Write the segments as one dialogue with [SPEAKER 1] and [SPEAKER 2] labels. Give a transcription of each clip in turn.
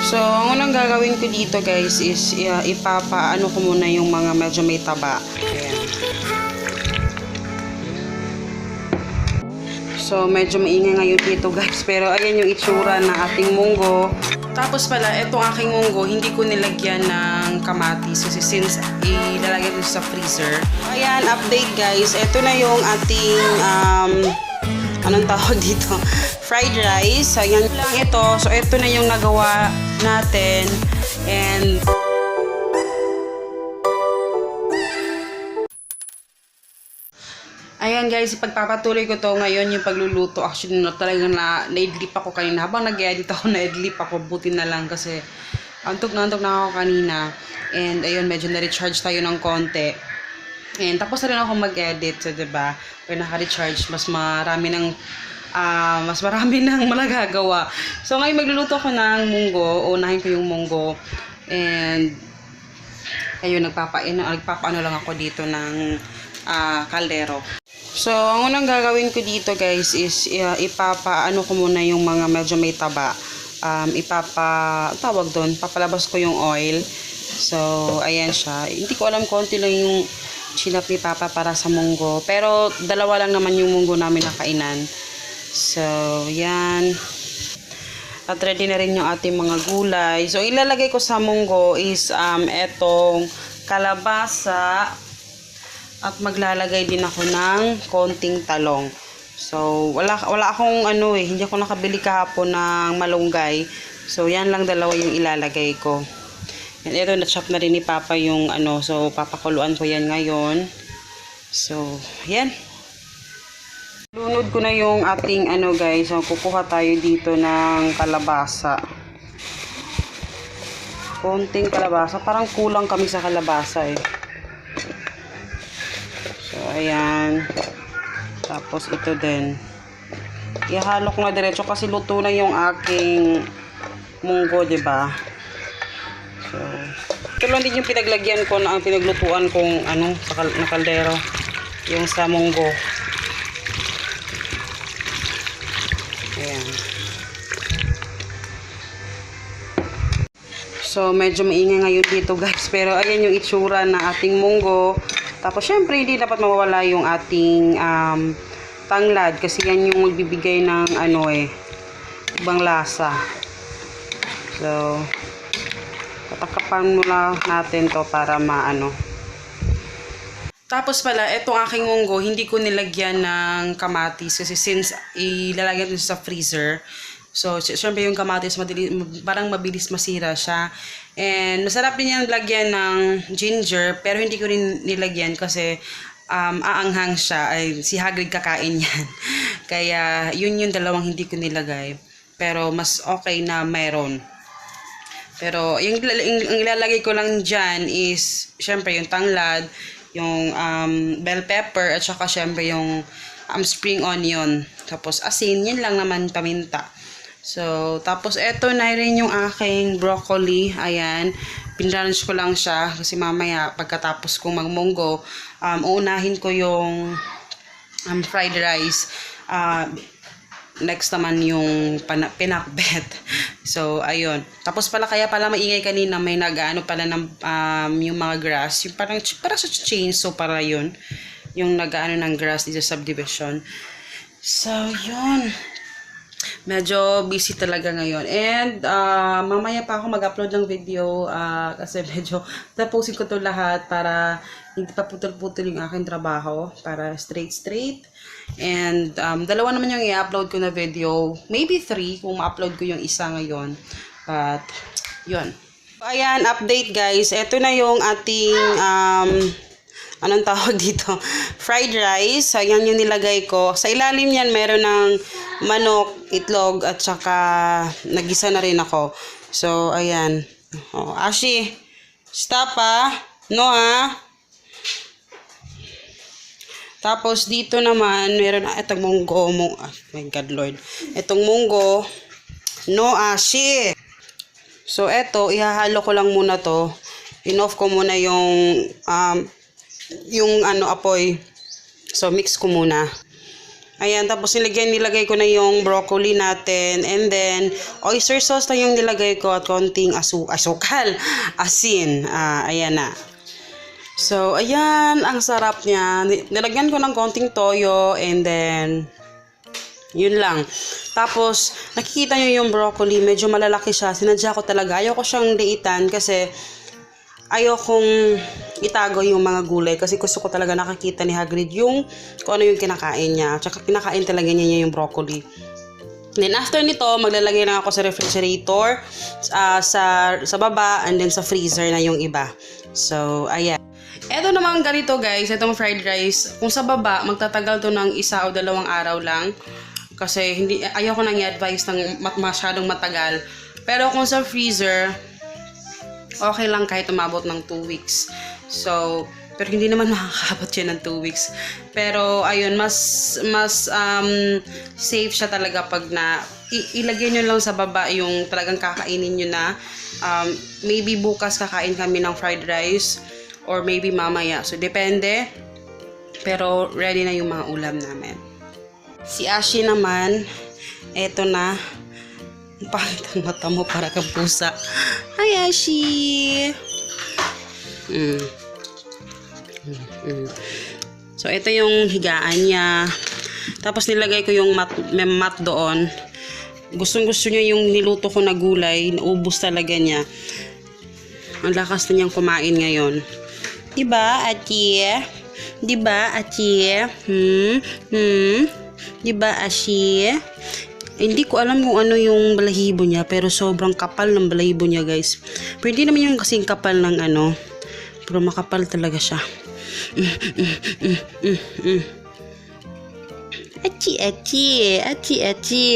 [SPEAKER 1] So, ang unang gagawin ko dito guys is ipapaano ko muna yung mga medyo may taba. Ayan. So, medyo maingay ngayon dito guys. Pero ayan yung itsura ng ating munggo. Tapos pala, itong aking munggo, hindi ko nilagyan ng kamatis. Kasi since ilalagay ko sa freezer. Ayan, update guys. Ito na yung ating, anong tawag dito? Fried rice. So, yan lang ito. So, ito na yung nagawa natin. And ayan guys, ipagpapatuloy ko to ngayon yung pagluluto. Actually, talagang na-idlip ako kanina. Habang nag-edit ako, na-idlip ako. Buti na lang kasi antok na ako kanina. And ayun, medyo na-recharge tayo ng konti. And tapos na rin ako mag-edit. So, diba? Kaya naka-recharge, mas marami nang malagagawa. So, ngayon magluluto ako ng munggo. Unahin ko yung munggo. And ayun, nagpapaano lang ako dito ng kaldero. So, ang unang gagawin ko dito guys is ipapaano ko muna yung mga medyo may taba. Papalabas ko yung oil. So, ayan siya. Hindi ko alam, konti lang yung chinap ni Papa para sa munggo. Pero, dalawa lang naman yung munggo namin na kainan. So, yan. At ready na rin yung ating mga gulay. So, ilalagay ko sa munggo is etong kalabasa. At maglalagay din ako ng konting talong. So, wala akong hindi ako nakabili kahapon ng malunggay. So, yan lang dalawa yung ilalagay ko. And ito, na-chop na rin ni Papa yung so, papakuluan ko yan ngayon. So, yan. Lunod ko na yung ating guys. So, kukuha tayo dito ng kalabasa. Konting kalabasa. Parang kulang kami sa kalabasa eh. So, ayan. Tapos, ito din. Ihalo ko na diretso kasi luto na yung aking munggo, diba? So, ito lang din yung pinaglagyan ko na ang pinaglutuan kong na kaldero. Yung sa munggo. Ayan. So, medyo maingay ngayon dito guys. Pero, ayan yung itsura ng ating munggo. Tapos, syempre, hindi dapat mawawala yung ating tanglad. Kasi yan yung magbibigay ng ibang lasa. So, tatakapan muna natin to para maano. Tapos pala, itong aking munggo, hindi ko nilagyan ng kamatis. Kasi since ilalagyan ko sa freezer, so, syempre yung kamatis, parang mabilis masira siya. And masarap din yung lagyan ng ginger, pero hindi ko rin nilagyan kasi aanghang siya. Ay, si Hagrid kakain yan. Kaya, yun yung dalawang hindi ko nilagay. Pero, mas okay na meron. Pero, yung ilalagay ko lang dyan is, syempre, yung tanglad, yung bell pepper, at saka syempre yung spring onion. Tapos, asin, yun lang naman paminta. So, tapos eto na rin yung aking broccoli. Ayan. Pinrunch ko lang siya kasi mamaya pagkatapos kong magmunggo, uunahin ko yung fried rice. Next naman yung pinakbet. So, ayun. Tapos kaya pala maingay kanina, may pala ng yung mga grass. Yung para sa chainsaw para yun. Yung ng grass dito sa subdivision. So, yun. Medyo busy talaga ngayon. And, mamaya pa ako mag-upload ng video kasi medyo tapusin ko to lahat para hindi pa putol-putol yung aking trabaho. Para straight. And, dalawa naman yung i-upload ko na video. Maybe 3 kung ma-upload ko yung isa ngayon. But, yun. So, ayan, update guys. Ito na yung ating, anong tawag dito? Fried rice. So, yan yung nilagay ko. Sa ilalim yan, meron ng manok, itlog, at saka nagisa na rin ako. So, ayan. Oh, Ashi, stop No Tapos, dito naman, meron itong munggo. Oh my God, Lord. Itong munggo. No, Ashi. So, eto, ihahalo ko lang muna to. In-off ko muna yung apoy. So, mix ko muna. Ayan, tapos nilagay ko na yung broccoli natin. And then, oyster sauce lang yung nilagay ko at konting asukal, asin. Ayan na. So, ayan, ang sarap niya. Nilagyan ko ng konting toyo and then, yun lang. Tapos, nakikita nyo yung broccoli, medyo malalaki siya. Sinadya ko talaga. Ayaw ko siyang liitan kasi ayokong itago yung mga gulay kasi gusto ko talaga nakakita ni Hagrid yung kung ano yung kinakain niya. Tsaka kinakain talaga niya yung broccoli. Then after nito, maglalagay lang ako sa refrigerator, sa baba, and then sa freezer na yung iba. So, ayan. Eto naman ganito guys, itong fried rice. Kung sa baba, magtatagal to ng 1 o 2 araw lang. Kasi ayoko nang i-advise ng masyadong matagal. Pero kung sa freezer, okay lang kahit umabot ng 2 weeks. So, pero hindi naman makakabot siya ng 2 weeks. Pero, ayun, mas safe siya talaga pag ilagay nyo lang sa baba yung talagang kakainin nyo na. Maybe bukas kakain kami ng fried rice or maybe mamaya. So, depende. Pero, ready na yung mga ulam namin. Si Ashi naman, eto na. Pangit ang mata mo para kang pusa. Hi, Ashi! So, ito yung higaan niya. Tapos, nilagay ko yung mat doon. Gustong-gusto niya yung niluto ko na gulay. Naubos talaga niya. Ang lakas na niyang kumain ngayon. Diba, Ati? Diba, Ati? Diba, Ashi? Hindi ko alam kung ano yung balahibo niya, pero sobrang kapal ng balahibo niya, guys. Pero hindi naman yung kasing kapal ng ano, pero makapal talaga siya. Achi, achi, achi, achi.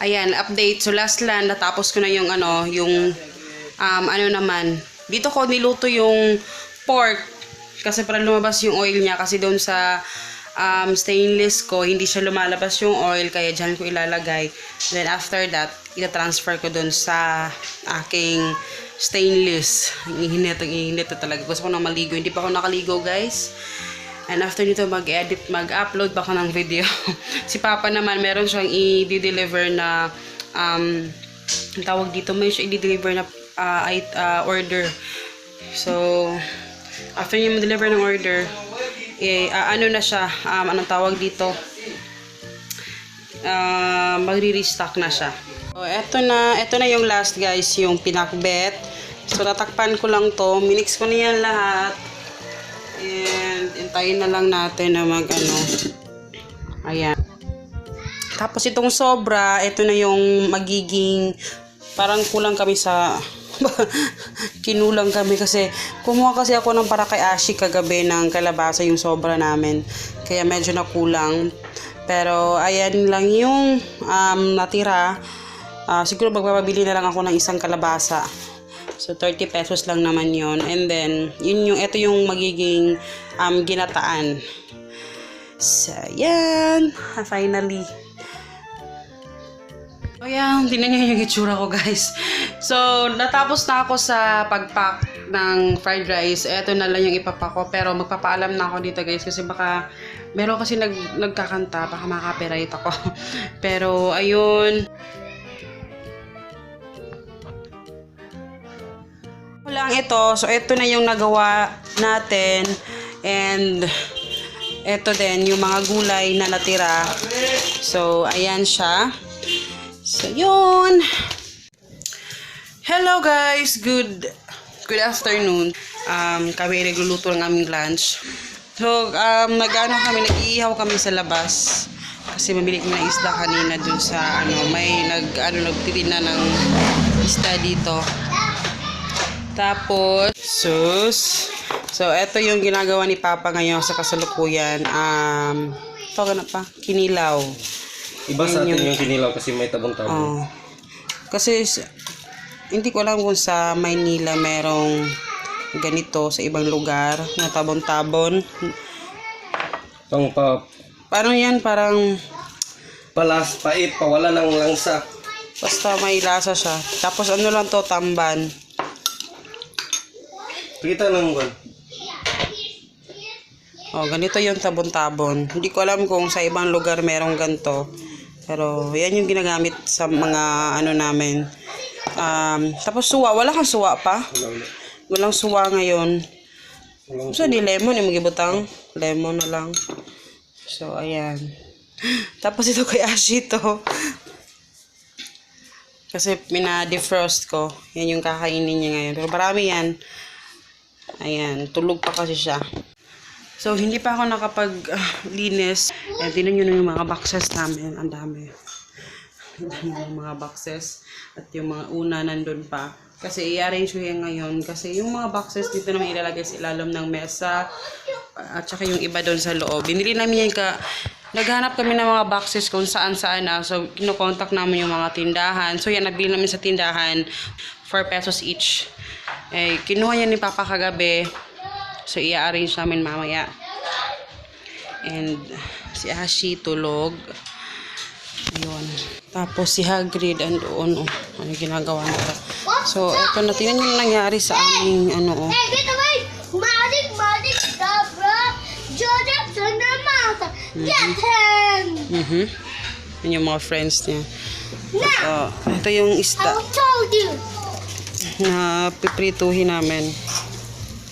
[SPEAKER 1] Ayan, update. So, last land, natapos ko na yung ano naman. Dito ko niluto yung pork. Kasi para lumabas yung oil niya. Kasi doon sa stainless ko, hindi siya lumalabas yung oil. Kaya dyan ko ilalagay. Then after that, ita-transfer ko doon sa aking stainless. Ihinit talaga. Gusto ko nang maligo. Hindi pa ako nakaligo, guys. And after nito, mag-upload pa ako ng video. Si Papa naman, meron siyang i-deliver na, tawag dito, may siya i-deliver na order. So, after niya ma-deliver ng order, ano na siya, anong tawag dito? Magre-restock na siya. So, eto na yung last, guys, yung pinakbet. So, tatakpan ko lang to. Minix ko na yan lahat. And, intayin na lang natin na ayan. Tapos, itong sobra, ito na yung magiging, parang kulang kami sa, kinulang kami kasi, kumuha kasi ako ng para kay Ashi kagabi ng kalabasa yung sobra namin. Kaya medyo nakulang. Pero, ayan lang yung natira. Siguro magpapabili na lang ako ng isang kalabasa. So, 30 pesos lang naman yon. And then, ito yung magiging ginataan. So, yan. Finally. O yan, tingnan nyo yung itsura ko, guys. So, natapos na ako sa pag-pack ng fried rice. Ito na lang yung ipapack ko. Pero magpapaalam na ako dito, guys. Kasi baka, meron kasi nagkakanta. Baka makaka-copyright ako. Pero, ayun. Lang ito. So, ito na yung nagawa natin. And, ito din, yung mga gulay na natira. So, ayan siya. So, yun. Hello, guys. Good afternoon. Kami nagluluto ng aming lunch. So, nag-iihaw kami sa labas. Kasi mamili kami ng isda kanina dun sa, may nagtitinda ng isda dito. Tapos, so, eto yung ginagawa ni Papa ngayon sa kasalukuyan. Ito, kinilaw.
[SPEAKER 2] Iba sa atin yung kinilaw kasi may tabon-tabon.
[SPEAKER 1] Kasi, hindi ko alam kung sa Maynila merong ganito sa ibang lugar na tabon-tabon. Parang yan, parang
[SPEAKER 2] pait, pawala ng langsa.
[SPEAKER 1] Basta may lasa siya. Tapos lang to, tamban.
[SPEAKER 2] Kita ng
[SPEAKER 1] Oh, ganito yung tabon-tabon. Hindi ko alam kung sa ibang lugar merong ganito. Pero yan yung ginagamit sa mga ano namin. Tapos suwa. Wala kang suwa pa? Walang suwa ngayon. So, di lemon yung magibutang. Lemon na lang. So, ayan. Tapos ito kay Ashi to. Kasi mina-defrost ko. Yan yung kakainin niya ngayon. Pero marami yan. Ayan. Tulog pa kasi siya. So, hindi pa ako nakapag-linis. Tingnan nyo na yung mga boxes namin. Ang dami. Ang dami yung mga boxes. At yung mga una nandun pa. Kasi i-arrange ko yan ngayon. Kasi yung mga boxes dito naman ilalagay sa ilalim ng mesa. At saka yung iba doon sa loob. Binili namin yan naghanap kami ng mga boxes kung saan-saan na. So, kinokontak namin yung mga tindahan. So, yan, nabili namin sa tindahan. 4 pesos each. Kinuha yan ni Papa kagabi. So, i-arrange namin mamaya. And, si Ashi tulog. Ayun. Tapos, si Hagrid andoon. Ano ginagawa nila. So, eto na. Tingnan nyo nangyari sa aming,
[SPEAKER 3] Hey, get away! Magic, Dabra! Jojo's in the mouth! Get him!
[SPEAKER 1] Yun yung mga friends niya. Ito yung isda
[SPEAKER 3] I told you!
[SPEAKER 1] na piprituhin namin.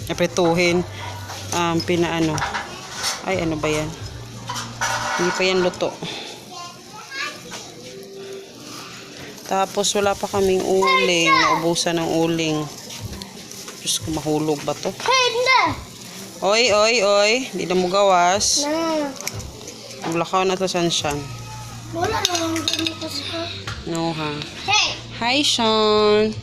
[SPEAKER 1] Naprituhin. Pinaano. Ay, ano ba yan? Hindi pa yan luto. Tapos wala pa kaming uling. Naubusan ng uling. Diyos ko, mahulog ba to?
[SPEAKER 3] Hey, no!
[SPEAKER 1] Oy. Hindi na mo gawas.
[SPEAKER 3] No.
[SPEAKER 1] Maglakaw na to, Sanshan.
[SPEAKER 3] Wala naman ganito sa...
[SPEAKER 1] No, ha?
[SPEAKER 3] Hey!
[SPEAKER 1] Hi, Sean.